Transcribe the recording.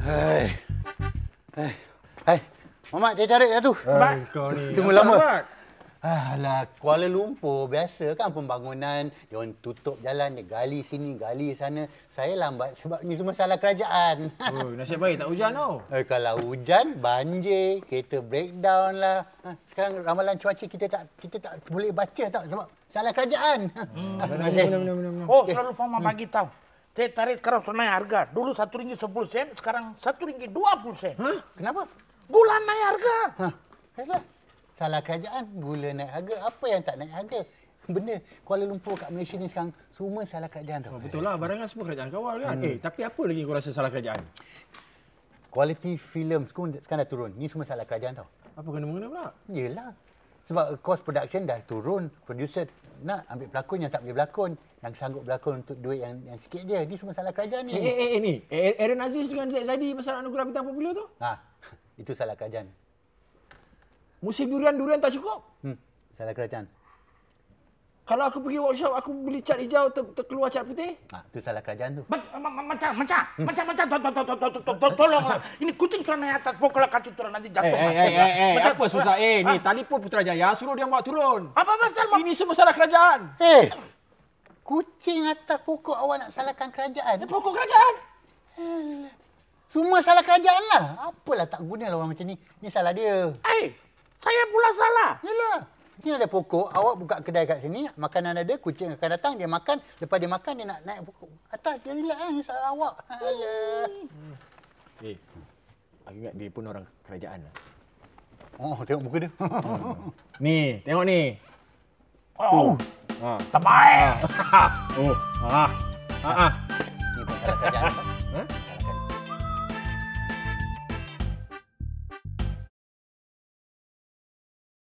Hai. Mamat, dia tarik dah tu. Kau ni. Tunggu lama. Alah, Kuala Lumpur biasa kan pembangunan. Dia orang tutup jalan, dia gali sini, gali sana. Saya lambat sebab ni semua salah kerajaan. Oh, nasib baik tak hujan tau. Kalau hujan, banjir, kereta breakdown lah. Sekarang ramalan cuaca kita tak boleh baca tak sebab salah kerajaan. Benar. Oh, selalu Mama bagi tahu. Teh tarik sekarang sudah naik harga. Dulu RM1.10, sekarang RM1.20. Hah? Kenapa? Gula naik harga. Yalah. Salah kerajaan, gula naik harga. Apa yang tak naik harga? Benda Kuala Lumpur kat Malaysia ni sekarang semua salah kerajaan tau. Betul lah, barangan semua kerajaan kawal kan. Tapi apa lagi kau rasa salah kerajaan? Kualiti filem sekarang dah turun. Ni semua salah kerajaan tau. Apa kena-mengena pula? Yelah. Sebab cost production dah turun. Producer nak ambil pelakon yang tak boleh berlakon. Yang sanggup berlakon untuk duit yang sikit je. Ni semua salah kerajaan ni. Ni. Aaron Aziz dengan Zaid Zaidi pasal anugerah bintang popular tu? Itu salah kerajaan. Musim durian tak cukup? Salah kerajaan. Kalau aku pergi workshop, aku beli cat hijau, terkeluar cat putih? Itu salah kerajaan tu. Macam. Tolong. Ini kucing turun naik atas pokok lah kacau turun nanti jatuh. Apa susah? Ni telefon Putrajaya, suruh dia bawa turun. Apa pasal? Ini semua salah kerajaan. Kucing atas pokok awak nak salahkan kerajaan? Pokok kerajaan? Semua salah kerajaan lah. Apalah tak guna lah orang macam ni. Ni salah dia. Saya pula salah. Yalah. Ni ada pokok, awak buka kedai kat sini, makanan ada, kucing akan datang, dia makan. Lepas dia makan, dia nak naik pokok atas. Dia relax kan, salah awak. Alah. Aku ingat dia pun orang kerajaan lah. Oh, tengok muka dia. Ni, tengok ni. Terbaik. Ni pun salah kerajaan.